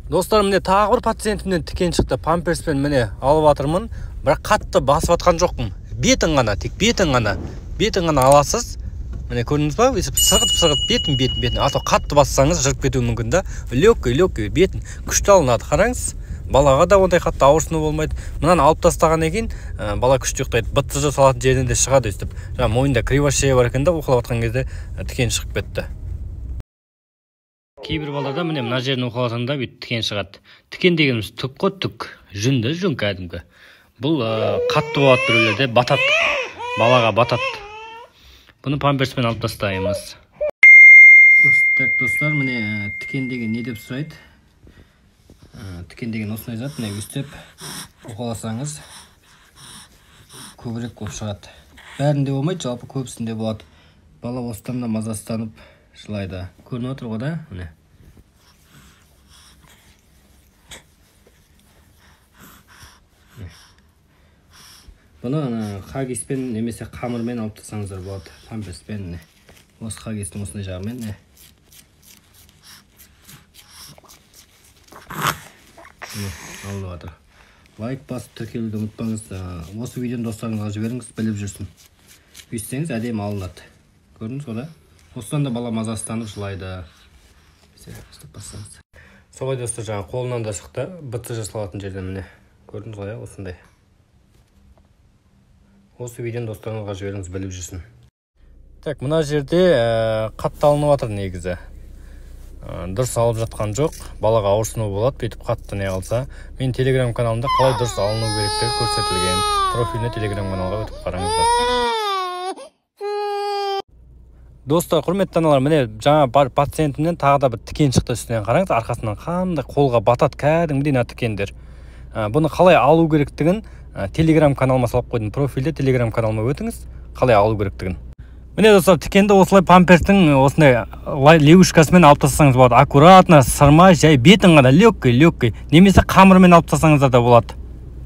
Достар, міне тағы бір пациентімнен тікен шықты. Памперспен міне алып жатырмын. Бірақ қатты басып жатқан жоқпын. Бетін ғана, тек бетін ғана аласыз. Міне көрдіңіз ба? Сырғытып бетін. Ато қатты бассаңыз жүріп кетуі мүмкін да. Легкий бетін күшті алынады. Қараңыз. Балаға да ондай қатты ауырсыну болмайды. Мынаны алып тастаған екен, бала күшті ұйықтайды. БЦЖ салатын жерінен де шығады өстіп. Жаңа мойнында кривошея бар екен да, оқылап жатқан кезде тікен шығып кетті. Кейбір балаларда міне мына жерін оқаласаңда бүйтіп тікен шығады. Тікен дегеніміз түк қой, түк. Жүн кәдімгі. Бұл қатты болады біреулерде, батат. Балаға батат. Бұны памперспен алып тастаймыз. Так, достар, міне тікен деген не деп сұрайды? Тікен деген осындай зат, міне өстіп оқаласаңыз көбірек болып шығады. Бәрінде болмайды, жалпы көбісінде болады. Бала осыдан да мазасызданып жылайды. Көрініп отыр ғой да, міне. Бұны хагиспен немесе қамырмен алып тастаңыздар болады. Памперспен, осы хагистің осындай жағымен. Алып жатыр. Лайк басып тіркелуді ұмытпаңыз. Осы видеоны достарыңызға жіберіңіз, біліп жүрсін. Өйстеңіз әдемі алынады. Көрдіңіз ғой да? Осыдан да бала мазасызданып жылайды. Солай достар, жаңа қолынан да шықты. БЦЖ салатын жерден міне. Көрдіңіз ғой, осындай. Осы видеоны достарыңызға жіберіңіз, біліп жүрсін. Так, мына жерде қатты алынып жатыр негізі. Дұрыс алып жатқан жоқ. Балаға ауырсыну болады, бүйтіп қатты не алса. Мен телеграм каналымда қалай дұрыс алыну керектігі көрсетілген. Профиліне телеграм каналға өтіп қараңыздар. Достар, құрметті аналар, міне жаңа пациентімнен тағы да бір тікен шықты үстінен. Қараңыз, арқасынан қандай қолға батат кәдімгідей тікендер. Бұны қалай алу керектігін телеграм каналыма салып қойдым. Профилде телеграм каналыма өтіңіз, қалай алу керектігін. Міне достар, тікенді осылай памперстің осындай лягушкасымен алып тастасаңыз болады. Аккуратно, сырмай, жай бетін ғана легкий. Немесе қамырмен алып тастасаңыздар да болады.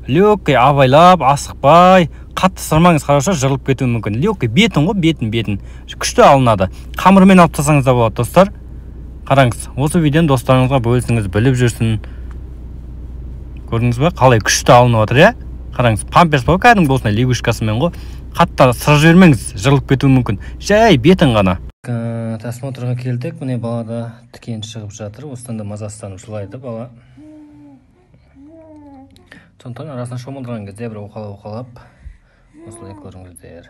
Легкий, абайлап, асықпай, қатты сырмаңыз, хорошо, жырылып кетуі мүмкін. Легкий, бетін ғой, бетін. Күшті алынады. Қамырмен алып тастасаңыз да болады, достар. Қараңыз, осы видеоны достарыңызға бөлсеңіз, біліп жүрсін. Көрдіңіз бе? Қалай күшті алынып отыр, иә? Қараңыз, памперс ғой, кәдімгі осындай лягушкасымен ғой. Қатты сыр жібермеңіз, жырылып кетуі мүмкін. Жай бетін ғана. Осмотрға келдік. Міне балада тікен шығып жатыр. Осыдан да мазасызданып жылайды бала. Сондықтан арасына шомылдырған кезде бір оқалап осылай көріңіздер.